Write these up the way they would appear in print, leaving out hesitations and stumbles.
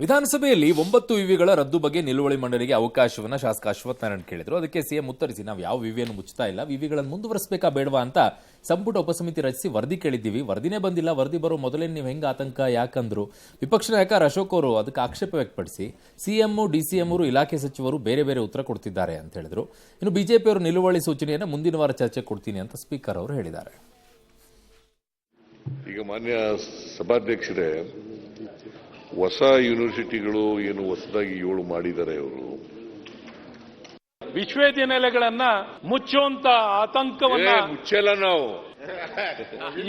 ವಿಧಾನಸಭೆಯಲ್ಲಿ 9 ವಿವಿಗಳ ರದ್ದು ಬಗ್ಗೆ ನಿಲುವಳಿ ಮಂಡನೆಗೆ ಅವಕಾಶವನ್ನ ಶಾಸಕ ಅಶ್ವಥ್ ನಾರಾಯಣ್ ಕೇಳಿದ್ರು. ಅದಕ್ಕೆ ಸಿಎಂ ಉತ್ತರಿಸಿ, ನಾವು ಯಾವ ವಿವಿಯನ್ನು ಮುಚ್ಚುತ್ತಾ ಇಲ್ಲ, ವಿವಿಗಳನ್ನು ಮುಂದುವರಿಸಬೇಕಾ ಬೇಡವಾ ಅಂತ ಸಂಪುಟ ಉಪಸಮಿತಿ ರಚಿಸಿ ವರದಿ ಕೇಳಿದ್ದೀವಿ. ವರದಿನೇ ಬಂದಿಲ್ಲ, ವರದಿ ಬರೋ ಮೊದಲೇ ನೀವು ಹೆಂಗೆ ಆತಂಕ ಯಾಕಂದ್ರು. ವಿಪಕ್ಷ ನಾಯಕ ಅಶೋಕ್ ಅವರು ಅದಕ್ಕೆ ಆಕ್ಷೇಪ ವ್ಯಕ್ತಪಡಿಸಿ ಸಿಎಂ ಡಿಸಿಎಂ ಅವರು ಇಲಾಖೆ ಸಚಿವರು ಬೇರೆ ಬೇರೆ ಉತ್ತರ ಕೊಡ್ತಿದ್ದಾರೆ ಅಂತ ಹೇಳಿದ್ರು. ಇನ್ನು ಬಿಜೆಪಿ ಅವರು ನಿಲುವಳಿ ಸೂಚನೆಯನ್ನು ಮುಂದಿನ ವಾರ ಚರ್ಚೆ ಕೊಡ್ತೀನಿ ಅಂತ ಸ್ಪೀಕರ್ ಅವರು ಹೇಳಿದ್ದಾರೆ. ಈಗ ಮಾನ್ಯ ಸಭಾಧ್ಯಕ್ಷರೇ, ಹೊಸ ಯೂನಿವರ್ಸಿಟಿಗಳು ಏನು ಹೊಸದಾಗಿ 7 ಮಾಡಿದ್ದಾರೆ. ಅವರು ವಿಶ್ವವಿದ್ಯಾನಿಲಯಗಳನ್ನ ಮುಚ್ಚುವಂತ ಆತಂಕವನ್ನ ಮುಚ್ಚಲ್ಲ, ನಾವು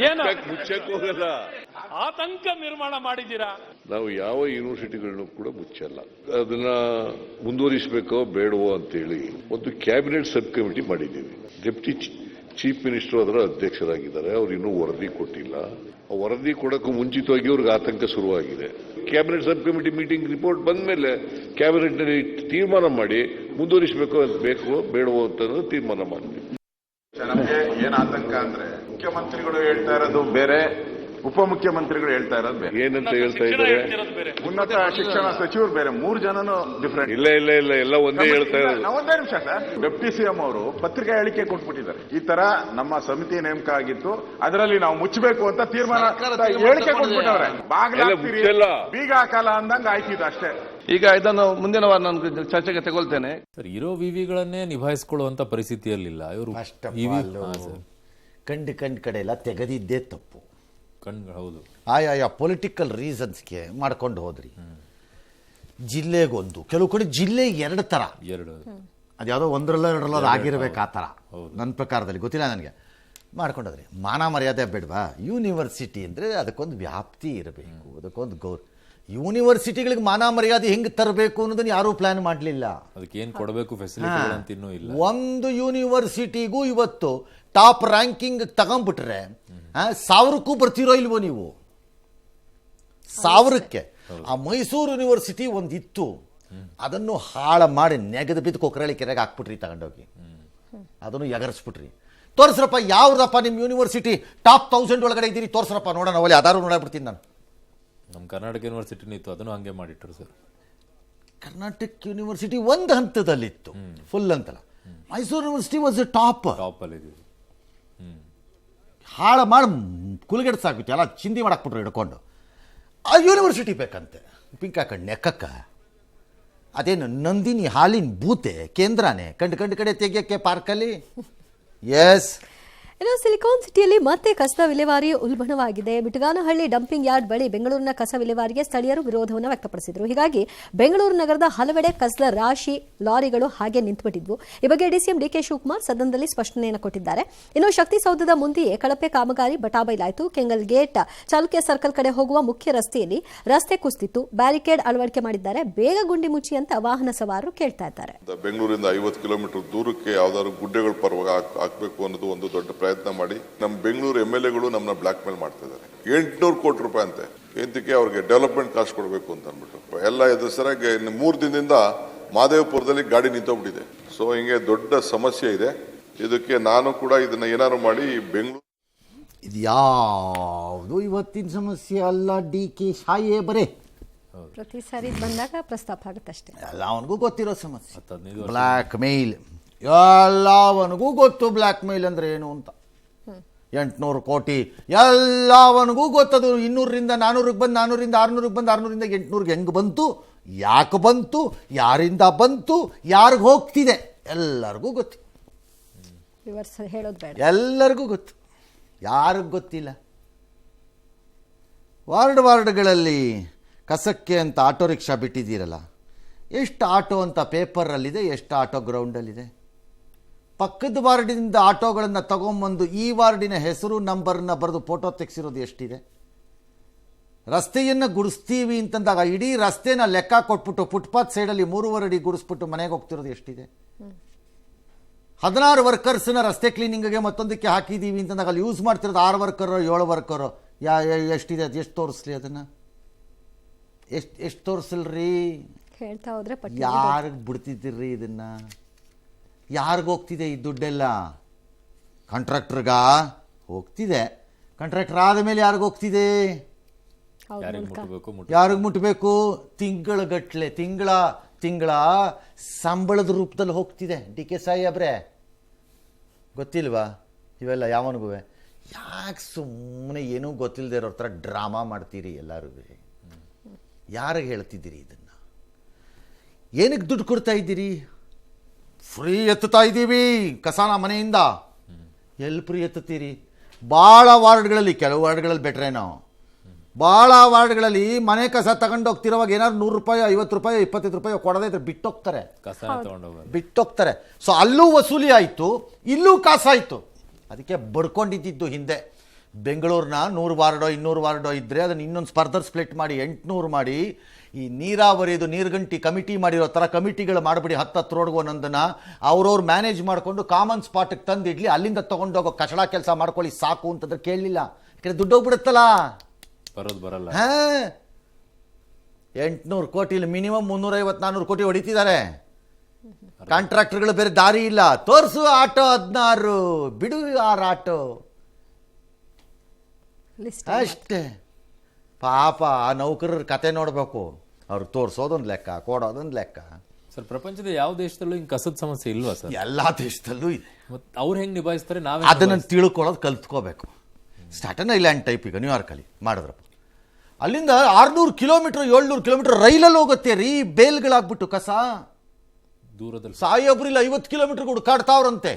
ಏನು ಮುಚ್ಚಕ್ಕೆ ಹೋಗಲ್ಲ. ಆತಂಕ ನಿರ್ಮಾಣ ಮಾಡಿದ್ದೀರಾ. ನಾವು ಯಾವ ಯೂನಿವರ್ಸಿಟಿಗಳನ್ನು ಕೂಡ ಮುಚ್ಚಲ್ಲ. ಅದನ್ನ ಮುಂದುವರಿಸಬೇಕೋ ಬೇಡವೋ ಅಂತೇಳಿ ಒಂದು ಕ್ಯಾಬಿನೆಟ್ ಸಬ್ ಕಮಿಟಿ ಮಾಡಿದ್ದೀವಿ. ಡೆಪ್ಟಿ ಚೀಫ್ ಮಿನಿಸ್ಟರ್ ಅದರ ಅಧ್ಯಕ್ಷರಾಗಿದ್ದಾರೆ. ಅವ್ರು ಇನ್ನೂ ವರದಿ ಕೊಟ್ಟಿಲ್ಲ. ವರದಿ ಕೊಡಕ್ಕೂ ಮುಂಚಿತವಾಗಿ ಅವ್ರಿಗೆ ಆತಂಕ ಶುರುವಾಗಿದೆ. Cabinet sub committee meeting report ಬಂದ ಮೇಲೆ ಕ್ಯಾಬಿನೆಟ್ನಲ್ಲಿ ತೀರ್ಮಾನ ಮಾಡಿ ಮುಂದುವರಿಸಬೇಕು ಬೇಕೋ ಬೇಡವೋ ಅಂತ ತೀರ್ಮಾನ ಮಾಡ್ತೀವಿ. ನಮಗೆ ಏನ್ ಆತಂಕ ಅಂದ್ರೆ, ಮುಖ್ಯಮಂತ್ರಿಗಳು ಹೇಳ್ತಾ ಇರೋದು ಬೇರೆ, ಉಪಮುಖ್ಯಮಂತ್ರಿಗಳು ಹೇಳ್ತಾ ಇರೋದು ಬೇರೆ. ಏನಂತ ಹೇಳ್ತಾ ಇದ್ದಾರೆ? ಉನ್ನತ ಶಿಕ್ಷಣ ಸಚಿವರು ಬೇರೆ. 3 ಜನನು ಡಿಫರೆಂಟ್. ಇಲ್ಲ ಇಲ್ಲ ಇಲ್ಲ, ಎಲ್ಲ ಒಂದೇ ಹೇಳ್ತಾ ಇರೋದು. ಒಂದೇ ನಿಮಿಷ ಸರ್. ಡೆಪ್ಟಿ ಸಿಎಂ ಅವರು ಪತ್ರಿಕಾ ಹೇಳಿಕೆ ಕೊಟ್ಬಿಟ್ಟಿದ್ದಾರೆ. ಈ ತರ ನಮ್ಮ ಸಮಿತಿ ನೇಮಕ ಆಗಿತ್ತು, ಅದರಲ್ಲಿ ನಾವು ಮುಚ್ಚಬೇಕು ಅಂತ ತೀರ್ಮಾನ ಹೇಳಿಕೆ ಕೊಟ್ಬಿಟ್ಟವ್ರೆ. ಬೀಗ ಹಾಕಲ್ಲ ಅಂದಂಗ ಆಯ್ತಿದ್ದು ಅಷ್ಟೇ. ಈಗ ಇದನ್ನು ಮುಂದಿನ ವಾರ ನಾನು ಚರ್ಚೆಗೆ ತಗೊಳ್ತೇನೆ. ಸರ್, ಇರೋ ವಿವಿಗಳನ್ನೇ ನಿಭಾಯಿಸಿಕೊಳ್ಳುವಂತ ಪರಿಸ್ಥಿತಿಯಲ್ಲಿಲ್ಲ ಇವರು. ಕಂಡು ಕಡೆ ಎಲ್ಲ ತೆಗೆದಿದ್ದೇ ತಪ್ಪು. ಹೌದು, ಆಯಾ ಪೊಲಿಟಿಕಲ್ ರೀಸನ್ಸ್ಗೆ ಮಾಡ್ಕೊಂಡು ಹೋದ್ರಿ. ಜಿಲ್ಲೆಗೊಂದು, ಕೆಲವು ಕಡೆ ಜಿಲ್ಲೆ 2 ಥರ, ಅದ್ಯಾವುದೋ 1-2 ಆಗಿರ್ಬೇಕು. ಆ ಥರ ನನ್ನ ಪ್ರಕಾರದಲ್ಲಿ ಗೊತ್ತಿಲ್ಲ ನನಗೆ. ಮಾಡ್ಕೊಂಡೋದ್ರಿ. ಮಾನ ಮರ್ಯಾದೆ ಬೇಡವಾ? ಯೂನಿವರ್ಸಿಟಿ ಅಂದರೆ ಅದಕ್ಕೊಂದು ವ್ಯಾಪ್ತಿ ಇರಬೇಕು, ಅದಕ್ಕೊಂದು ಯೂನಿವರ್ಸಿಟಿಗಳಿಗೆ ಮಾನ ಮರ್ಯಾದೆ ಹೆಂಗೆ ತರಬೇಕು ಅನ್ನೋದನ್ನ ಯಾರೂ ಪ್ಲಾನ್ ಮಾಡಲಿಲ್ಲ. ಅದಕ್ಕೆ ಏನು ಕೊಡಬೇಕು ಫೆಸಿಲಿಟಿ ಅಂತ ಇನ್ನೂ ಇಲ್ಲ. ಒಂದು ಯೂನಿವರ್ಸಿಟಿಗೂ ಇವತ್ತು ಟಾಪ್ ರ್ಯಾಂಕಿಂಗ್ ತಗೊಂಡ್ಬಿಟ್ರೆ 1000ಕ್ಕೂ ಬರ್ತಿರೋ ಇಲ್ವೋ ನೀವು? 1000ಕ್ಕೆ. ಆ ಮೈಸೂರು ಯೂನಿವರ್ಸಿಟಿ ಒಂದಿತ್ತು, ಅದನ್ನು ಹಾಳು ಮಾಡಿ ನೆಗೆದು ಬಿದ್ದು ಕೊಕ್ಕರಳ್ಳಿ ಕೆರೆಗೆ ಹಾಕ್ಬಿಟ್ರಿ, ತಗೊಂಡೋಗಿ ಅದನ್ನು ಎಗರಿಸ್ಬಿಟ್ರಿ. ತೋರಿಸ್ರಪ್ಪ, ಯಾವ್ದಪ್ಪ ನಿಮ್ಮ ಯೂನಿವರ್ಸಿಟಿ ಟಾಪ್ 1000 ಒಳಗಡೆ ಇದ್ದೀರಿ, ತೋರಿಸ್ರಪ್ಪ ನೋಡೋಣ. ಅವಳಿ ಆಧಾರ ನೋಡಬಿಡ್ತೀನಿ ನಾನು. ನಮ್ಮ ಕರ್ನಾಟಕ ಯೂನಿವರ್ಸಿಟಿ ಇತ್ತು, ಅದನ್ನು ಹಂಗೆ ಮಾಡಿಟ್ಟರು ಸರ್. ಕರ್ನಾಟಕ ಯೂನಿವರ್ಸಿಟಿ ಒಂದು ಹಂತದಲ್ಲಿತ್ತು, ಫುಲ್ ಅಂತಲ್ಲ. ಮೈಸೂರು ಯೂನಿವರ್ಸಿಟಿ ವಾಸ್ ಟಾಪ್ ಅಲ್ಲಿ. ಹಾಳು ಮಾಡಿ ಕುಲಗೆಡ್ಸಾಕ್ಬಿಟ್ಟು ಎಲ್ಲ ಚಿಂದಿ ಮಾಡಾಕ್ಬಿಟ್ರು ಹಿಡ್ಕೊಂಡು. ಆ ಯೂನಿವರ್ಸಿಟಿ ಬೇಕಂತೆ ಪಿಂಕ್ ಹಾಕೊಂಡು ನೆಕ್ಕಕ್ಕ. ಅದೇನು ನಂದಿನಿ ಹಾಲಿನ ಬೂತೆ ಕೇಂದ್ರನೇ ಕಂಡು ಕಡೆ ತೆಗಿಯೋಕ್ಕೆ ಪಾರ್ಕಲ್ಲಿ. ಎಸ್. ಇನ್ನು ಸಿಲಿಕಾನ್ ಸಿಟಿಯಲ್ಲಿ ಮತ್ತೆ ಕಸದ ವಿಲೇವಾರಿ ಉಲ್ಬಣವಾಗಿದೆ. ಬಿಟಗಾನಹಳ್ಳಿ ಡಂಪಿಂಗ್ ಯಾರ್ಡ್ ಬಳಿ ಬೆಂಗಳೂರಿನ ಕಸ ವಿಲೇವಾರಿಗೆ ಸ್ಥಳೀಯರು ವಿರೋಧವನ್ನು ವ್ಯಕ್ತಪಡಿಸಿದರು. ಹೀಗಾಗಿ ಬೆಂಗಳೂರು ನಗರದ ಹಲವೆಡೆ ಕಸದ ರಾಶಿ ಲಾರಿಗಳು ಹಾಗೆ ನಿಂತುಬಿಟ್ಟಿದ್ವು. ಈ ಬಗ್ಗೆ ಡಿಸಿಎಂ ಡಿಕೆ ಶಿವಕುಮಾರ್ ಸದನದಲ್ಲಿ ಸ್ಪಷ್ಟನೆಯನ್ನು ಕೊಟ್ಟಿದ್ದಾರೆ. ಇನ್ನು ಶಕ್ತಿಸೌಧದ ಮುಂದೆಯೇ ಕಳಪೆ ಕಾಮಗಾರಿ ಬಟಾಬೈಲಾಯಿತು. ಕೆಂಗಲ್ ಗೇಟ್ ಚಾಲುಕ್ಯ ಸರ್ಕಲ್ ಕಡೆ ಹೋಗುವ ಮುಖ್ಯ ರಸ್ತೆಯಲ್ಲಿ ರಸ್ತೆ ಕುಸಿದಿತ್ತು. ಬ್ಯಾರಿಕೇಡ್ ಅಳವಡಿಕೆ ಮಾಡಿದ್ದಾರೆ. ಬೇಗ ಗುಂಡಿ ಮುಚ್ಚಿ ಅಂತ ವಾಹನ ಸವಾರರು ಕೇಳ್ತಾ ಇದ್ದಾರೆ. ಬೆಂಗಳೂರಿಂದ 50 ಕಿಲೋಮೀಟರ್ ದೂರಕ್ಕೆ ಯಾವ್ದಾದ್ರು ಗುಡ್ಡೆಗಳ ಪರವಾಗಿ ಹಾಕಬೇಕು ಅನ್ನೋದು ಒಂದು ದೊಡ್ಡ ಪ್ರಯತ್ನ ಮಾಡಿ ನಮ್ಮ ಬೆಂಗಳೂರು MLAಗಳು ನಮ್ಮನ್ನ ಬ್ಲಾಕ್ ಮೇಲ್ ಮಾಡ್ತಾ ಇದ್ದಾರೆ. 800 ಕೋಟಿ ರೂಪಾಯಿ ಅಂತೆ. ಇದಕ್ಕೆ ಅವ್ರಿಗೆ ಡೆವಲಪ್ಮೆಂಟ್ ಕಾಸ್ಟ್ ಕೊಡಬೇಕು ಅಂತ ಅಂದ್ಬಿಟ್ಟು ಎಲ್ಲ ಇದ್ರ ಸರಿಯಾಗಿ 3 ದಿನದಿಂದ ಮಾದೇವಪುರದಲ್ಲಿ ಗಾಡಿ ನಿಂತೋಗ್ಬಿಟ್ಟಿದೆ. ಸೊ ಹಿಂಗೆ ದೊಡ್ಡ ಸಮಸ್ಯೆ ಇದೆ. ಇದಕ್ಕೆ ನಾನು ಕೂಡ ಇದನ್ನ ಏನಾದ್ರು ಮಾಡಿ ಬೆಂಗಳೂರು. ಇದು ಯಾವುದು ಇವತ್ತಿನ ಸಮಸ್ಯೆ ಅಲ್ಲ. DK ಶಾಯೇ ಬರೇ ಪ್ರತಿ ಸಾರಿ ಬಂದಾಗ ಪ್ರಸ್ತಾಪ ಆಗುತ್ತಷ್ಟೇ. ಎಲ್ಲ ಅವನಿಗೂ ಗೊತ್ತಿರೋ ಸಮಸ್ಯೆ. ಬ್ಲ್ಯಾಕ್ ಮೇಲ್ ಎಲ್ಲವನಿಗೂ ಗೊತ್ತು. ಬ್ಲ್ಯಾಕ್ ಮೇಲ್ ಅಂದ್ರೆ ಏನು ಅಂತ. 800 ಕೋಟಿ ಎಲ್ಲವನಿಗೂ ಗೊತ್ತದು. 200ರಿಂದ 400ಕ್ಕೆ ಬಂದು, 400ರಿಂದ 600ಕ್ಕೆ ಬಂದು, 600ರಿಂದ 800ಗೆ ಹೆಂಗೆ ಬಂತು, ಯಾಕೆ ಬಂತು, ಯಾರಿಂದ ಬಂತು, ಯಾರಿಗೆ ಹೋಗ್ತಿದೆ, ಎಲ್ಲರಿಗೂ ಗೊತ್ತು. ಹೇಳೋದು ಬೇಡ, ಎಲ್ಲರಿಗೂ ಗೊತ್ತು. ಯಾರಿಗೆ ಗೊತ್ತಿಲ್ಲ? ವಾರ್ಡ್ಗಳಲ್ಲಿ ಕಸಕ್ಕೆ ಅಂತ ಆಟೋ ರಿಕ್ಷಾ ಬಿಟ್ಟಿದ್ದೀರಲ್ಲ, ಎಷ್ಟು ಆಟೋ ಅಂತ ಪೇಪರಲ್ಲಿದೆ, ಎಷ್ಟು ಆಟೋ ಗ್ರೌಂಡಲ್ಲಿದೆ. ಪಕ್ಕದ ವಾರ್ಡಿನಿಂದ ಆಟೋಗಳನ್ನು ತಗೊಂಬಂದು ಈ ವಾರ್ಡಿನ ಹೆಸರು ನಂಬರ್ನ ಬರೆದು ಫೋಟೋ ತೆಗೆಸಿರೋದು ಎಷ್ಟಿದೆ. ರಸ್ತೆಯನ್ನು ಗುಡಿಸ್ತೀವಿ ಅಂತಂದಾಗ ಇಡೀ ರಸ್ತೆನ ಲೆಕ್ಕ ಕೊಟ್ಬಿಟ್ಟು ಫುಟ್ಪಾತ್ ಸೈಡಲ್ಲಿ 3.5 ಅಡಿ ಗುಡಿಸ್ಬಿಟ್ಟು ಮನೆಗೆ ಹೋಗ್ತಿರೋದು ಎಷ್ಟಿದೆ. 16 ವರ್ಕರ್ಸ್ನ ರಸ್ತೆ ಕ್ಲೀನಿಂಗ್ಗೆ ಮತ್ತೊಂದಕ್ಕೆ ಹಾಕಿದ್ದೀವಿ ಅಂತಂದಾಗ ಅಲ್ಲಿ ಯೂಸ್ ಮಾಡ್ತಿರೋದು 6 ವರ್ಕರು 7 ವರ್ಕರು ಎಷ್ಟಿದೆ? ಅದು ಎಷ್ಟು ತೋರಿಸ್ಲಿ? ಅದನ್ನು ಎಷ್ಟು ತೋರಿಸಲ್ರಿ? ಹೇಳ್ತಾ ಹೋದ್ರೆ ಯಾರಿಗೆ ಬಿಡ್ತಿದ್ದೀರಿ ಇದನ್ನ? ಯಾರಿಗೆ ಹೋಗ್ತಿದೆ ಈ ದುಡ್ಡೆಲ್ಲ? ಕಾಂಟ್ರಾಕ್ಟರ್ಗ ಹೋಗ್ತಿದೆ. ಕಾಂಟ್ರಾಕ್ಟರ್ ಆದ ಮೇಲೆ ಯಾರಿಗೆ ಹೋಗ್ತಿದೆ? ಯಾರಿಗೆ ಮುಟ್ಟಬೇಕು ಯಾರಿಗೆ ಮುಟ್ಟಬೇಕು? ತಿಂಗಳ ಸಂಬಳದ ರೂಪದಲ್ಲಿ ಹೋಗ್ತಿದೆ. ಡಿ ಕೆ ಸಾಹೇಬ್ರೆ ಗೊತ್ತಿಲ್ವಾ ಇವೆಲ್ಲ ಯಾವನಿಗೂ? ಯಾಕೆ ಸುಮ್ಮನೆ ಏನೂ ಗೊತ್ತಿಲ್ಲದೆ ಇರೋ ಥರ ಡ್ರಾಮಾ ಮಾಡ್ತೀರಿ ಎಲ್ಲರೂ? ಯಾರಿಗೆ ಹೇಳ್ತಿದ್ದೀರಿ ಇದನ್ನು? ಏನಕ್ಕೆ ದುಡ್ಡು ಕೊಡ್ತಾ ಇದ್ದೀರಿ? ಫ್ರೀ ಎತ್ತುತ್ತಾ ಇದ್ದೀವಿ ಕಸಾನ ಮನೆಯಿಂದ. ಎಲ್ಲಿ ಫ್ರೀ ಎತ್ತುತ್ತೀರಿ? ಭಾಳ ವಾರ್ಡ್ಗಳಲ್ಲಿ, ಕೆಲವು ವಾರ್ಡ್ಗಳಲ್ಲಿ ಬೆಟ್ರೆ ನಾವು ಭಾಳ ವಾರ್ಡ್ಗಳಲ್ಲಿ ಮನೆ ಕಸ ತಗೊಂಡೋಗ್ತಿರೋವಾಗ ಏನಾದ್ರು 100 ರೂಪಾಯಿ, 50 ರೂಪಾಯಿ, 25 ರೂಪಾಯಿ ಕೊಡದೇ ಇದ್ರೆ ಬಿಟ್ಟೋಗ್ತಾರೆ. ಸೊ ಅಲ್ಲೂ ವಸೂಲಿ ಆಯಿತು, ಇಲ್ಲೂ ಕಾಸಾಯಿತು. ಅದಕ್ಕೆ ಬಡ್ಕೊಂಡಿದ್ದು ಹಿಂದೆ ಬೆಂಗಳೂರಿನ 100 ವಾರ್ಡೋ 200 ವಾರ್ಡೋ ಇದ್ದರೆ ಅದನ್ನು ಇನ್ನೊಂದು ಫರ್ದರ್ ಸ್ಪ್ಲಿಟ್ ಮಾಡಿ 800 ಮಾಡಿ ಈ ನೀರಾವರಿದು ನೀರ್ಗಂಟಿ ಕಮಿಟಿ ಮಾಡಿರೋ ಥರ ಕಮಿಟಿಗಳು ಮಾಡಿಬಿಡಿ. 10 ರೋಡ್ಗೆ ಒಂದೊಂದನ್ನು ಅವ್ರವ್ರು ಮ್ಯಾನೇಜ್ ಮಾಡಿಕೊಂಡು ಕಾಮನ್ ಸ್ಪಾಟಿಗೆ ತಂದಿಡ್ಲಿ, ಅಲ್ಲಿಂದ ತೊಗೊಂಡೋಗೋ ಕಚಡ ಕೆಲಸ ಮಾಡ್ಕೊಳ್ಳಿ ಸಾಕು ಅಂತಂದ್ರೆ ಕೇಳಲಿಲ್ಲ. ಯಾಕಂದರೆ ದುಡ್ಡು ಹೋಗ್ಬಿಡುತ್ತಲ್ಲ, ಬರಲ್ಲ. 800 ಕೋಟಿಲಿ ಮಿನಿಮಮ್ 350-400 ಕೋಟಿ ಹೊಡಿತಿದ್ದಾರೆ. ಕಾಂಟ್ರಾಕ್ಟರ್ಗಳು ಬೇರೆ ದಾರಿ ಇಲ್ಲ. ತೋರಿಸು ಆಟೋ 16, ಬಿಡು 6 ಆಟೋ ಅಷ್ಟೇ. ಪಾಪ ಆ ನೌಕರರ ಕತೆ ನೋಡಬೇಕು. ಅವ್ರು ತೋರಿಸೋದೊಂದು ಲೆಕ್ಕ, ಕೊಡೋದೊಂದು ಲೆಕ್ಕ. ಸರ್, ಪ್ರಪಂಚದ ಯಾವ ದೇಶದಲ್ಲೂ ಹಿಂಗೆ ಕಸದ ಸಮಸ್ಯೆ ಇಲ್ವಾ ಸರ್? ಎಲ್ಲ ದೇಶದಲ್ಲೂ ಇದೆ. ಅವ್ರು ಹೆಂಗೆ ನಿಭಾಯಿಸ್ತಾರೆ, ನಾವೇ ಅದನ್ನು ತಿಳ್ಕೊಳ್ಳೋದು ಕಲ್ತ್ಕೋಬೇಕು. ಸ್ಟಾಟನ್ ಐಲ್ಯಾಂಡ್ ಟೈಪ್ ಈಗ ನ್ಯೂಯಾರ್ಕಲ್ಲಿ ಮಾಡಿದ್ರಪ್ಪ. ಅಲ್ಲಿಂದ 600 ಕಿಲೋಮೀಟರ್ 700 ಕಿಲೋಮೀಟರ್ ರೈಲಲ್ಲಿ ಹೋಗುತ್ತೆ ರೀ, ಬೇಲ್ಗಳಾಗ್ಬಿಟ್ಟು ಕಸ. ದೂರದಲ್ಲಿ ಸಾಯೋಬ್ರಿಲ್ಲ 50 ಕಿಲೋಮೀಟರ್ ಹುಡುಕಾಡ್ತಾವ್ರಂತೆ.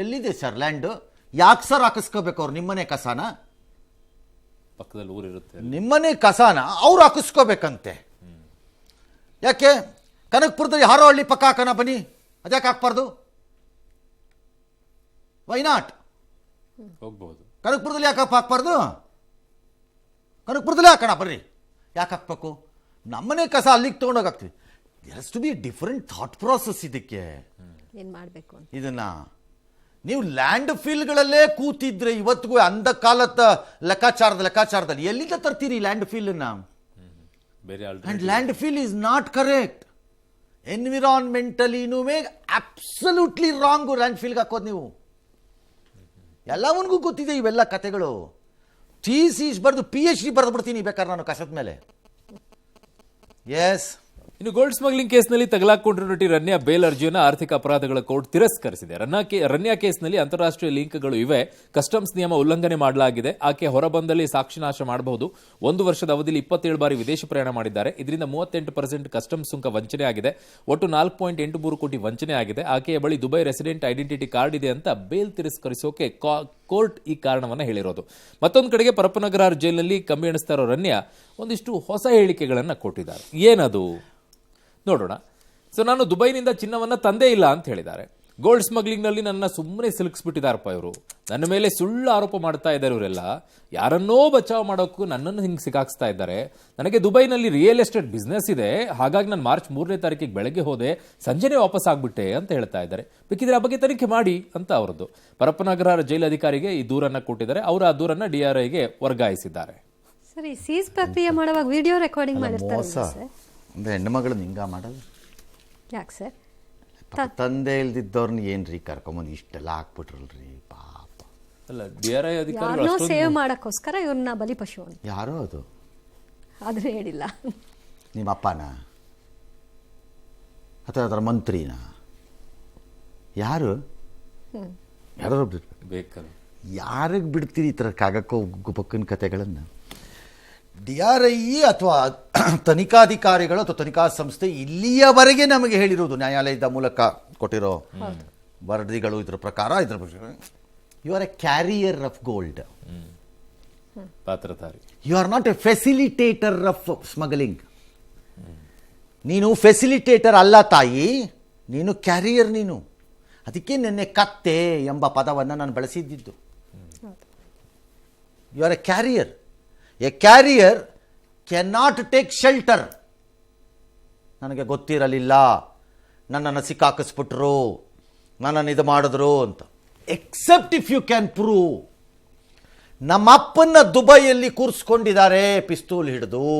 ಎಲ್ಲಿದೆ ಸರ್ ಲ್ಯಾಂಡು? ಯಾಕೆ ಸರ್ ಹಾಕಿಸ್ಕೋಬೇಕು ಅವ್ರು ನಿಮ್ಮನೆ ಕಸಾನ? ಪಕ್ಕದಲ್ಲಿ ಊರಿರುತ್ತೆ, ನಿಮ್ಮನೆ ಕಸಾನ ಅವ್ರು ಹಾಕಿಸ್ಕೋಬೇಕಂತೆ. ಯಾಕೆ? ಕನಕಪುರದಲ್ಲಿ ಹಾರೋಹಳ್ಳಿ ಪಕ್ಕ ಹಾಕೋಣ ಬನ್ನಿ, ಅದ್ಯಾಕೆ ಹಾಕ್ಬಾರ್ದು? Why not? ಹೋಗ್ಬಹುದು. ಕನಕಪುರದಲ್ಲಿ ಯಾಕೆ ಹಾಕ್ಬಾರ್ದು? ಕನಕಪುರದಲ್ಲೇ ಹಾಕೋಣ ಬರ್ರಿ. ಯಾಕೆ ಹಾಕ್ಬೇಕು? ನಮ್ಮನೆ ಕಸ ಅಲ್ಲಿಗೆ ತೊಗೊಂಡೋಗಿ ಹಾಕ್ತೀವಿ. There has to be different thought process ಇದಕ್ಕೆ. ಏನು ಮಾಡಬೇಕು ಅಂತ ಇದನ್ನ ನೀವು ಲ್ಯಾಂಡ್ ಫೀಲ್ಗಳಲ್ಲೇ ಕೂತಿದ್ರೆ ಇವತ್ತಿಗೂ ಅಂದ ಕಾಲದ ಲೆಕ್ಕಾಚಾರದಲ್ಲಿ ಎಲ್ಲಿಂದ ತರ್ತೀರಿ ಲ್ಯಾಂಡ್ ಫೀಲ್ನ? And landfill is not correct. ಎನ್ವಿರಾನ್ಮೆಂಟಲಿನೂ ಅಬ್ಸಲ್ಯೂಟ್ಲಿ ರಾಂಗು ಲ್ಯಾಂಡ್ ಫೀಲ್ಗೆ ಹಾಕೋದು ನೀವು. ಎಲ್ಲವನಿಗೂ ಗೊತ್ತಿದೆ ಇವೆಲ್ಲ ಕತೆಗಳು. ಥೀಸಿಸ್ ಬರೆದು PhD ಬರೆದು ಬಿಡ್ತೀನಿ ಬೇಕಾದ್ರೆ ನಾನು ಕಸದ ಮೇಲೆ. ಎಸ್. ಇನ್ನು ಗೋಲ್ಡ್ ಸ್ಮಗ್ಲಿಂಗ್ ಕೇಸ್ನಲ್ಲಿ ತಗಲಾಕೊಂಡಿರೋ ನಟಿ ರನ್ಯಾ ಬೇಲ್ ಅರ್ಜಿಯನ್ನು ಆರ್ಥಿಕ ಅಪರಾಧಗಳ ಕೋರ್ಟ್ ತಿರಸ್ಕರಿಸಿದೆ. ರನ್ಯಾ ಕೇಸ್ನಲ್ಲಿ ಅಂತಾರಾಷ್ಟ್ರೀಯ ಲಿಂಕ್ಗಳು ಇವೆ, ಕಸ್ಟಮ್ಸ್ ನಿಯಮ ಉಲ್ಲಂಘನೆ ಮಾಡಲಾಗಿದೆ. ಆಕೆ ಹೊರಬಂದಲ್ಲಿ ಸಾಕ್ಷಿನಾಶ ಮಾಡಬಹುದು. 1 ವರ್ಷದ ಅವಧಿಯಲ್ಲಿ 27 ಬಾರಿ ವಿದೇಶ ಪ್ರಯಾಣ ಮಾಡಿದ್ದಾರೆ. ಇದರಿಂದ 38% ಕಸ್ಟಮ್ಸ್ ಸುಂಕ ವಂಚನೆ ಆಗಿದೆ. ಒಟ್ಟು 4.83 ಕೋಟಿ ವಂಚನೆ ಆಗಿದೆ. ಆಕೆಯ ಬಳಿ ದುಬೈ ರೆಸಿಡೆಂಟ್ ಐಡೆಂಟಿಟಿ ಕಾರ್ಡ್ ಇದೆ ಅಂತ ಬೇಲ್ ತಿರಸ್ಕರಿಸೋಕೆ ಕೋರ್ಟ್ ಈ ಕಾರಣವನ್ನು ಹೇಳಿರೋದು. ಮತ್ತೊಂದು ಕಡೆಗೆ ಪರಪ್ಪನಗರ ಜೈಲಿನಲ್ಲಿ ಕಮ್ಮಿ ಎಣಿಸ್ತಾ ಇರೋ ರನ್ಯಾ ಒಂದಿಷ್ಟು ಹೊಸ ಹೇಳಿಕೆಗಳನ್ನು ಕೊಟ್ಟಿದ್ದಾರೆ. ಏನದು ನೋಡೋಣ. ಸೊ, ನಾನು ದುಬೈನಿಂದ ಚಿನ್ನವನ್ನ ತಂದೇ ಇಲ್ಲ ಅಂತ ಹೇಳಿದ್ದಾರೆ. ಗೋಲ್ಡ್ ಸ್ಮಗ್ಲಿಂಗ್ನಲ್ಲಿ ನನ್ನ ಸುಮ್ಮನೆ ಸಿಲುಕಿಸ್ಬಿಟ್ಟಿದ್ದಾರಪ್ಪ ಇವರು. ನನ್ನ ಮೇಲೆ ಸುಳ್ಳು ಆರೋಪ ಮಾಡ್ತಾ ಇದ್ದಾರೆ ಇವರೆಲ್ಲ. ಯಾರನ್ನೋ ಬಚಾವ್ ಮಾಡೋಕ್ಕೂ ನನ್ನನ್ನು ಹಿಂಗೆ ಸಿಕ್ಕಾಕ್ಸ್ತಾ ಇದ್ದಾರೆ. ನನಗೆ ದುಬೈನಲ್ಲಿ ರಿಯಲ್ ಎಸ್ಟೇಟ್ ಬಿಸ್ನೆಸ್ ಇದೆ, ಹಾಗಾಗಿ ನಾನು ಮಾರ್ಚ್ 3ನೇ ತಾರೀಕಿಗೆ ಬೆಳಗ್ಗೆ ಹೋದೆ, ಸಂಜೆನೇ ವಾಪಸ್ ಆಗ್ಬಿಟ್ಟೆ ಅಂತ ಹೇಳ್ತಾ ಇದ್ದಾರೆ. ಬೇಕಿದ್ರೆ ಆ ಬಗ್ಗೆ ತನಿಖೆ ಮಾಡಿ ಅಂತ ಅವರದ್ದು. ಪರಪ್ಪನಗರ ಜೈಲು ಅಧಿಕಾರಿಗೆ ಈ ದೂರನ್ನ ಕೊಟ್ಟಿದ್ದಾರೆ. ಅವರು ಆ ದೂರನ್ನ DRIಗೆ ವರ್ಗಾಯಿಸಿದ್ದಾರೆ. ಸರಿ, ಸೀಸ್ ಪ್ರಕ್ರಿಯೆ ಮಾಡುವಾಗ ವಿಡಿಯೋ ರೆಕಾರ್ಡಿಂಗ್ ಮಾಡಿರ್ತಾರೆ ಸರ್. ಅಂದರೆ ಹೆಣ್ಣುಮಗಳನ್ನ ಹಿಂಗ ಮಾಡೋದು ಯಾಕೆ ಸರ್? ತಂದೆ ಇಲ್ದಿದ್ದವ್ರನ್ನ ಏನ್ರಿ ಕರ್ಕೊಂಬಂದು ಇಷ್ಟೆಲ್ಲ ಹಾಕ್ಬಿಟ್ರಲ್ರಿ ಪಾಪ. ಅಲ್ಲ, DRI ಅಧಿಕಾರಿಗಳು ಸೇವ್ ಮಾಡಕ್ಕೋಸ್ಕರ ಇವ್ರನ್ನ ಬಲಿಪಶು ಅಂತ. ಯಾರೋ ಅದು ಆದ್ರೆ ಹೇಳಿಲ್ಲ. ನಿಮ್ಮ ಅಪ್ಪನ ಅಥವಾ ಅದರ ಮಂತ್ರಿನ? ಯಾರು ಬೇಕಲ್ಲ, ಯಾರಿಗೆ ಬಿಡ್ತೀರಿ ಈ ಥರ ಕಾಗಕ್ಕೋ ಗುಪ್ಪಕ್ಕನ ಕತೆಗಳನ್ನು? DRI ಅಥವಾ ತನಿಖಾಧಿಕಾರಿಗಳು ಅಥವಾ ತನಿಖಾ ಸಂಸ್ಥೆ ಇಲ್ಲಿಯವರೆಗೆ ನಮಗೆ ಹೇಳಿರೋದು, ನ್ಯಾಯಾಲಯದ ಮೂಲಕ ಕೊಟ್ಟಿರೋ ವರದಿಗಳು ಇದರ ಪ್ರಕಾರ, you are a carrier of gold, ಪಾತ್ರಧಾರಿ. You are not a facilitator of smuggling. ನೀನು ಫೆಸಿಲಿಟೇಟರ್ ಅಲ್ಲ ತಾಯಿ, ನೀನು ಕ್ಯಾರಿಯರ್. ನೀನು ಅದಕ್ಕೆ ನಿನ್ನೆ ಕತ್ತೆ ಎಂಬ ಪದವನ್ನು ನಾನು ಬಳಸಿದ್ದು. You are a carrier. A carrier can not take shelter. ನನಗೆ ಗೊತ್ತಿರಲಿಲ್ಲ, ನನ್ನನ್ನು ಸಿಕ್ಕಾಕಿಸ್ಬಿಟ್ರು, ನನ್ನನ್ನು ಇದು ಮಾಡಿದ್ರು ಅಂತ. Except if you can prove. ನಮ್ಮ ಅಪ್ಪನ್ನ ದುಬೈಯಲ್ಲಿ ಕೂರಿಸ್ಕೊಂಡಿದ್ದಾರೆ ಪಿಸ್ತೂಲ್ ಹಿಡಿದು.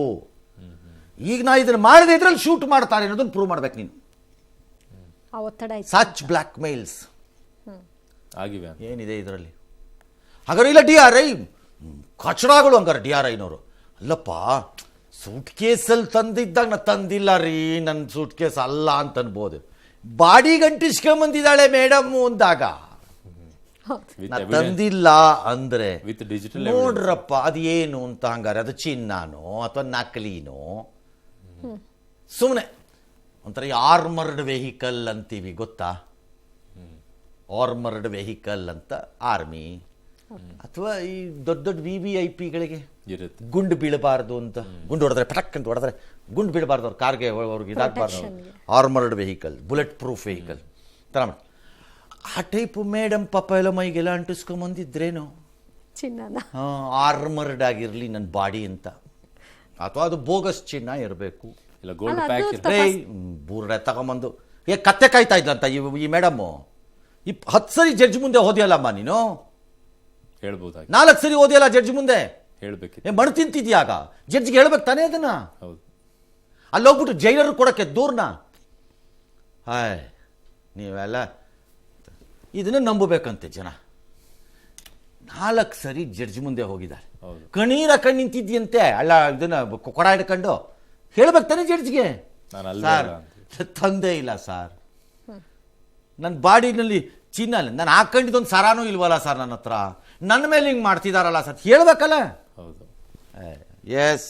ಈಗ ನಾ ಇದನ್ನು ಮಾಡದೆ ಇದ್ರಲ್ಲಿ ಶೂಟ್ ಮಾಡ್ತಾರೆ ಅನ್ನೋದನ್ನು ಪ್ರೂವ್ ಮಾಡ್ಬೇಕು ನೀನು. ಸಚ್ ಬ್ಲ್ಯಾಕ್ ಮೇಲ್ಸ್ ಆಗಿವೆ. ಏನಿದೆ ಇದರಲ್ಲಿ? ಹಾಗಾದ್ರೆ ಇಲ್ಲ DRI ಕಚಡಗಳು ಹಂಗಾರೆ DRIನವರು ಅಲ್ಲಪ್ಪ, ಸೂಟ್ ಕೇಸಲ್ಲಿ ತಂದಿದ್ದಾಗ ನಾ ತಂದಿಲ್ಲ ರೀ, ನನ್ನ ಸೂಟ್ ಕೇಸ್ ಅಲ್ಲ ಅಂತ ಅನ್ಬೋದು. ಬಾಡಿ ಗಂಟಿಸ್ಕೊಂಬಂದಿದ್ದಾಳೆ ಮೇಡಮ್ ಅಂದಾಗ ನಾ ತಂದಿಲ್ಲ ಅಂದ್ರೆ ವಿತ್ ಡಿಜಿಟಲ್ ನೋಡ್ರಪ್ಪ ಅದು ಏನು ಅಂತ. ಹಂಗಾರೆ ಅದು ಚಿನ್ನನೋ ಅಥವಾ ನಕಲಿನೋ? ಸುಮ್ಮನೆ ಒಂಥರ ಆರ್ಮರ್ಡ್ ವೆಹಿಕಲ್ ಅಂತೀವಿ, ಗೊತ್ತಾ? ಆರ್ಮರ್ಡ್ ವೆಹಿಕಲ್ ಅಂತ ಆರ್ಮಿ ಅಥವಾ ಈ ದೊಡ್ಡ ದೊಡ್ಡ VVIPಗಳಿಗೆ ಇರುತ್ತೆ. ಗುಂಡು ಬೀಳಬಾರ್ದು ಅಂತ, ಗುಂಡು ಹೊಡೆದ್ರೆ ಪಟಕ್ ಅಂತ ಹೊಡೆದ್ರೆ ಗುಂಡು ಬೀಳಬಾರ್ದು, ಅವ್ರ ಕಾರ್ಗೆ ಅವ್ರಿಗೆ ಇದಾಗಬಾರ್ದು. Armoured vehicle, bullet proof vehicle ಥರ ಮಾಡಿ ಆ ಟೈಪು ಮೇಡಮ್ ಪಾಪ ಎಲ್ಲ ಮೈಗೆಲ್ಲ ಅಂಟಿಸ್ಕೊಂಬಂದಿದ್ರೇನು ಚಿನ್ನನ ಆರ್ಮರ್ಡ್ ಆಗಿರಲಿ ನನ್ನ ಬಾಡಿ ಅಂತ, ಅಥವಾ ಅದು ಬೋಗಸ್ ಚಿನ್ನ ಇರಬೇಕು. ಇಲ್ಲ ಗೋಲ್ಡ್ ಅಲ್ಲ, ಅದು ಪ್ಯಾಕ್ ಬೂರ್ಡೆ ತಗೊಂಬಂದು ಕತ್ತೆ ಕಾಯ್ತಾ ಇದ್ಲಂತ ಈ ಮೇಡಮ್ಮು. 10 ಸರಿ ಜಡ್ಜ್ ಮುಂದೆ ಹೋದ್ಯಲ್ಲಮ್ಮ ನೀನು, ಹೇಳ್ಬೋದಾಗಿ 4 ಸರಿ ಹೋದ್ಯಲ್ಲ ಜಡ್ಜ್ ಮುಂದೆ. ಹೇಳ್ಬೇಕಿತ್ತು. ಮಣ್ಣು ತಿಂತಿದ್ಯಾಗ ಜಡ್ಜ್ಗೆ ಹೇಳ್ಬೇಕು ತಾನೇ ಅದನ್ನ. ಹೌದು. ಅಲ್ಲಿ ಹೋಗ್ಬಿಟ್ಟು ಜೈಲರು ಕೊಡಕ್ಕೆ ದೂರ್ನ. ಹಾಯ್, ನೀವೆಲ್ಲ ಇದನ್ನ ನಂಬಬೇಕಂತೆ ಜನ. 4 ಸರಿ ಜಡ್ಜ್ ಮುಂದೆ ಹೋಗಿದ್ದಾರೆ, ಹೌದು. ಕಣ್ಣೀರ ಕಣ್ಣು ನಿಂತಿದ್ಯಂತೆ. ಅಲ್ಲ ಇದನ್ನ ಕೊಡ ಹಿಡ್ಕೊಂಡು ಹೇಳ್ಬೇಕು ತಾನೇ ಜಡ್ಜ್ಗೆ. ನಾನು ಅಲ್ಲ ಸರ್ ತಂದೆ ಇಲ್ಲ ಸರ್, ನನ್ನ ಬಾಡಿನಲ್ಲಿ ಚಿನ್ನ ಇಲ್ಲ, ನಾನು ಹಾಕೊಂಡಿದ್ದೊಂದು ಸರಾನೂ ಇಲ್ವಲ್ಲ ಸರ್ ನನ್ನ ಹತ್ರ, ನನ್ನ ಮೇಲೆ ಹಿಂಗೆ ಮಾಡ್ತಿದಾರಲ್ಲ ಸರ್ ಹೇಳ್ಬೇಕಲ್ಲ. ಹೌದು. ಎಸ್,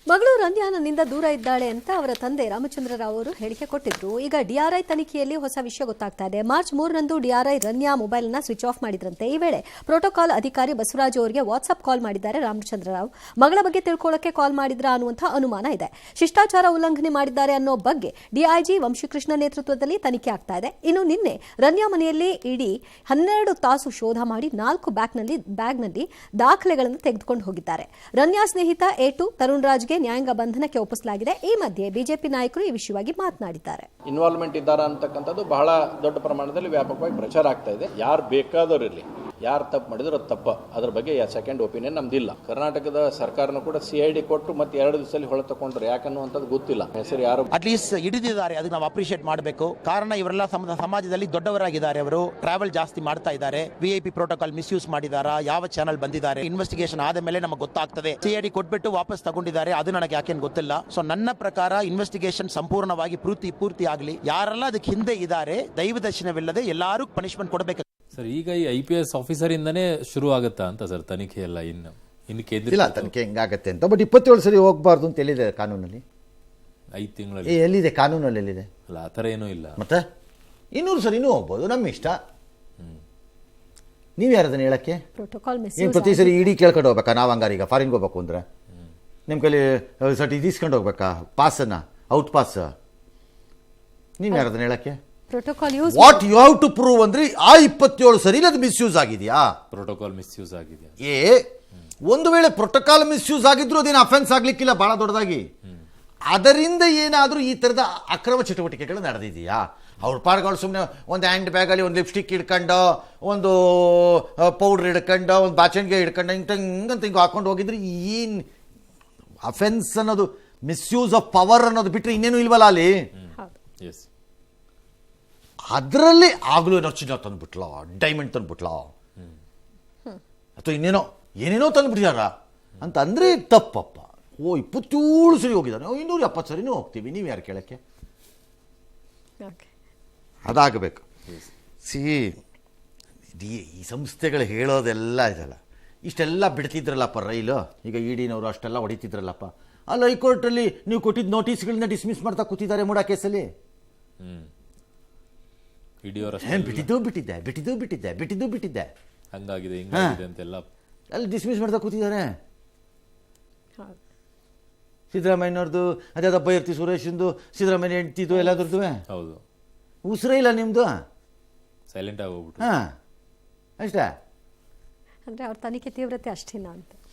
ಮಗಳು ರನ್ಯಾನಿಂದ ದೂರ ಇದ್ದಾಳೆ ಅಂತ ಅವರ ತಂದೆ ರಾಮಚಂದ್ರ ರಾವ್ ಅವರು ಹೇಳಿಕೆ ಕೊಟ್ಟಿದ್ರು. ಈಗ DRI ತನಿಖೆಯಲ್ಲಿ ಹೊಸ ವಿಷಯ ಗೊತ್ತಾಗ್ತಾ ಇದೆ. ಮಾರ್ಚ್ 3ರಂದು DRI ರನ್ಯಾ ಮೊಬೈಲ್ ನ ಸ್ವಿಚ್ ಆಫ್ ಮಾಡಿದ್ರಂತೆ. ಈ ವೇಳೆ ಪ್ರೋಟೋಕಾಲ್ ಅಧಿಕಾರಿ ಬಸವರಾಜ್ ಅವರಿಗೆ ವಾಟ್ಸ್ಆಪ್ ಕಾಲ್ ಮಾಡಿದ್ದಾರೆ ರಾಮಚಂದ್ರ ರಾವ್. ಮಗಳ ಬಗ್ಗೆ ತಿಳ್ಕೊಳ್ಳೋಕೆ ಕಾಲ್ ಮಾಡಿದ್ರ ಅನ್ನುವಂಥ ಅನುಮಾನ ಇದೆ. ಶಿಷ್ಟಾಚಾರ ಉಲ್ಲಂಘನೆ ಮಾಡಿದ್ದಾರೆ ಅನ್ನೋ ಬಗ್ಗೆ DIG ವಂಶೀಕೃಷ್ಣ ನೇತೃತ್ವದಲ್ಲಿ ತನಿಖೆ ಆಗ್ತಾ ಇದೆ. ಇನ್ನು ನಿನ್ನೆ ರನ್ಯಾ ಮನೆಯಲ್ಲಿ ಇಡೀ 12 ತಾಸು ಶೋಧ ಮಾಡಿ 4 ಬ್ಯಾಗ್ನಲ್ಲಿ ದಾಖಲೆಗಳನ್ನು ತೆಗೆದುಕೊಂಡು ಹೋಗಿದ್ದಾರೆ. ರನ್ಯಾ ಸ್ನೇಹಿತ A2 ತರುಣ್ ರಾಜ್ಗೆ ನ್ಯಾಯಾಂಗ ಬಂಧನಕ್ಕೆ ಒಪ್ಪಿಸಲಾಗಿದೆ. ಈ ಮಧ್ಯೆ ಬಿಜೆಪಿ ನಾಯಕರು ಈ ವಿಷಯವಾಗಿ ಮಾತನಾಡಿದ್ದಾರೆ. ಇನ್ವಾಲ್ವ್ಮೆಂಟ್ ಇದ್ದಾರಾ ಅಂತಕ್ಕಂಥದ್ದು ಬಹಳ ದೊಡ್ಡ ಪ್ರಮಾಣದಲ್ಲಿ ವ್ಯಾಪಕವಾಗಿ ಪ್ರಚಾರ ಆಗ್ತಾ ಇದೆ. ಯಾರು ಬೇಕಾದವರು ಇರಲಿ, ಯಾರು ತಪ್ಪು ಮಾಡಿದ್ರು ಅದು ತಪ್ಪ, ಅದ್ರ ಬಗ್ಗೆ ಸೆಕೆಂಡ್ ಒಪಿನಿಯನ್ ನಮ್ದಿಲ್ಲ. ಕರ್ನಾಟಕದ ಸರ್ಕಾರನೂ ಕೂಡ CID ಕೊಟ್ಟು ಮತ್ತೆ 2 ದಿವಸದಲ್ಲಿ ಹೊಳ ತಗೊಂಡ್ರು, ಯಾಕನ್ನುವಂಥದ್ದು ಗೊತ್ತಿಲ್ಲ. ಹೆಸರು ಯಾರು ಅಟ್ಲೀಸ್ಟ್ ಹಿಡಿದಿದ್ದಾರೆ, ಅದಕ್ಕೆ ನಾವು ಅಪ್ರಿಷಿಯೇಟ್ ಮಾಡಬೇಕು. ಕಾರಣ ಇವರೆಲ್ಲ ಸಮಾಜದಲ್ಲಿ ದೊಡ್ಡವರಾಗಿದ್ದಾರೆ, ಅವರು ಟ್ರಾವೆಲ್ ಜಾಸ್ತಿ ಮಾಡ್ತಾ ಇದ್ದಾರೆ, VIP ಪ್ರೋಟೋಕಾಲ್ ಮಿಸ್ಯೂಸ್ ಮಾಡಿದಾರಾ, ಯಾವ ಚಾನಲ್ ಬಂದಿದ್ದಾರೆ, ಇನ್ವೆಸ್ಟಿಗೇಷನ್ ಆದ ಮೇಲೆ ನಮಗೆ ಗೊತ್ತಾಗ್ತದೆ. CID ಕೊಟ್ಬಿಟ್ಟು ವಾಪಸ್ ತಗೊಂಡಿದ್ದಾರೆ, ಅದು ನನಗೆ ಯಾಕೇನು ಗೊತ್ತಿಲ್ಲ. ಸೊ ನನ್ನ ಪ್ರಕಾರ ಇನ್ವೆಸ್ಟಿಗೇಷನ್ ಸಂಪೂರ್ಣವಾಗಿ ಪೂರ್ತಿ ಆಗಲಿ. ಯಾರೆಲ್ಲ ಅದಕ್ಕೆ ಹಿಂದೆ ಇದ್ದಾರೆ ದೈವದರ್ಶನವಿಲ್ಲದೆ ಎಲ್ಲರೂ ಪನಿಷ್ಮೆಂಟ್ ಕೊಡಬೇಕು. ಸರ್, ಈಗ ಈ IPS ಆಫೀಸರ್ ಇಂದನೇ ಶುರು ಆಗುತ್ತಾ ಅಂತ ಸರ್ ತನಿಖೆ ಎಲ್ಲ? ಇನ್ನು ಕೇಂದ್ರ ಇಲ್ಲ ತನಿಖೆ ಹೆಂಗಾಗತ್ತೆ ಅಂತ. ಬಟ್ 27 ಸರಿ ಹೋಗಬಾರ್ದು ಅಂತ ಎಲ್ಲಿದೆ ಕಾನೂನಲ್ಲಿ? 5 ತಿಂಗಳಲ್ಲಿ ಎಲ್ಲಿದೆ ಕಾನೂನಲ್ಲಿ ಎಲ್ಲಿದೆ? ಅಲ್ಲ, ಆ ಥರ ಏನೂ ಇಲ್ಲ. ಮತ್ತೆ 200 ಸರಿ ಇನ್ನೂ ಹೋಗ್ಬೋದು, ನಮ್ಮ ಇಷ್ಟ. ನೀವು ಯಾರದನ್ನ ಹೇಳಕ್ಕೆ? ಪ್ರೋಟೋಕಾಲ್ ಏನು ಪ್ರತಿ ಸರಿ ಇಡಿ ಕೇಳ್ಕೊಂಡು ಹೋಗ್ಬೇಕಾ? ನಾವು ಹಂಗಾರ ಈಗ ಫಾರಿನ್ಗೆ ಹೋಗ್ಬೇಕು ಅಂದ್ರೆ ನಿಮ್ಮ ಕೈಲಿ ಸರ್ಟಿ ಇಸ್ಕೊಂಡು ಹೋಗ್ಬೇಕಾ? ಪಾಸನ್ನ, ಔಟ್ ಪಾಸ್. ನೀವು ಯಾರದನ್ನ ಹೇಳಕ್ಕೆ? Protocol use what you have to prove ಅಂದ್ರೆ ಆ 27 ಸರಿ ಅದು ಮಿಸ್ಯೂಸ್ ಆಗಿದೆಯಾ? ಪ್ರೋಟೋಕಾಲ್ ಮಿಸ್ಯೂಸ್ ಆಗಿದೆಯಾ? ಒಂದು ವೇಳೆ ಪ್ರೋಟೋಕಾಲ್ ಮಿಸ್ಯೂಸ್ ಆಗಿದ್ರು ಅದೇನು ಅಫೆನ್ಸ್ ಆಗ್ಲಿಕ್ಕಿಲ್ಲ ಬಹಳ ದೊಡ್ಡದಾಗಿ. ಅದರಿಂದ ಏನಾದರೂ ಈ ಥರದ ಅಕ್ರಮ ಚಟುವಟಿಕೆಗಳು ನಡೆದಿದೆಯಾ? ಅವ್ರ ಪಾಡ್ಗಳು ಸುಮ್ಮನೆ ಒಂದು ಹ್ಯಾಂಡ್ ಬ್ಯಾಗಲ್ಲಿ ಒಂದು ಲಿಪ್ಸ್ಟಿಕ್ ಹಿಡ್ಕೊಂಡು, ಒಂದು ಪೌಡ್ರ್ ಹಿಡ್ಕೊಂಡು, ಒಂದು ಬಾಚಣಿಗೆ ಹಿಡ್ಕೊಂಡು ಹಿಂಗಂತ ಹಿಂಗೆ ಹಾಕೊಂಡು ಹೋಗಿದ್ರೆ ಏನು ಅಫೆನ್ಸ್ ಅನ್ನೋದು, ಮಿಸ್ಯೂಸ್ ಆಫ್ ಪವರ್ ಅನ್ನೋದು ಬಿಟ್ಟರೆ ಇನ್ನೇನು ಇಲ್ವಲ್ಲ ಅಲ್ಲಿ. ಎಸ್, ಅದರಲ್ಲಿ ಆಗಲೂ ಏನೋ ಚಿನ್ನ ತಂದುಬಿಟ್ಲ, ಡೈಮಂಡ್ ತಂದುಬಿಟ್ಲ, ಅಥವಾ ಏನೇನೋ ತಂದುಬಿಟ್ಟಿದಾರ ಅಂತ ಅಂದರೆ ತಪ್ಪಪ್ಪ. 27 ಸರಿ ಹೋಗಿದ್ದಾನೆ, 270 ಸರಿನೂ ಹೋಗ್ತೀವಿ, ನೀವು ಯಾರು ಕೇಳಕ್ಕೆ? ಅದಾಗಬೇಕು. ಈ ಸಂಸ್ಥೆಗಳು ಹೇಳೋದೆಲ್ಲ ಇದಲ್ಲ, ಇಷ್ಟೆಲ್ಲ ಬಿಡ್ತಿದ್ರಲ್ಲಪ್ಪ ರೈಲು. ಈಗ ಇಡಿನವರು ಅಷ್ಟೆಲ್ಲ ಹೊಡಿತಿದ್ರಲ್ಲಪ್ಪ, ಅಲ್ಲಿ ಹೈಕೋರ್ಟಲ್ಲಿ ನೀವು ಕೊಟ್ಟಿದ್ದ ನೋಟಿಸ್ಗಳನ್ನ ಡಿಸ್ಮಿಸ್ ಮಾಡ್ತಾ ಕೂತಿದ್ದಾರೆ ಮೂಡ ಕೇಸಲ್ಲಿ. ಬಿಟ್ಟಿದ್ದೆ ಹಂಗಾಗಿದೆ ಹಿಂಗಾಗಿದೆ ಅಂತೆಲ್ಲ ಅಲ್ಲಿ ಡಿಸ್ಮಿಸ್ ಮಾಡ್ತಾ ಕೂತಿದ್ದಾರೆ. ಸಿದ್ದರಾಮಯ್ಯನವ್ರದ್ದು ಅದೇ ಬೈರ್ತಿ ಸುರೇಶಂದು, ಸಿದ್ದರಾಮಯ್ಯ ಹೆಂಡ್ತಿದ್ದು ಎಲ್ಲದ್ರದ್ದು ಹೌದು, ಉಸಿರೇ ಇಲ್ಲ ನಿಮ್ದು, ಸೈಲೆಂಟ್ ಆಗಿ ಹೋಗ್ಬಿಟ್ಟು. ಅಷ್ಟೇ. ಅಂದ್ರೆ ಅವ್ರ ತನಿಖೆ ತೀವ್ರತೆ ಅಷ್ಟೇನಾ ಅಂತ.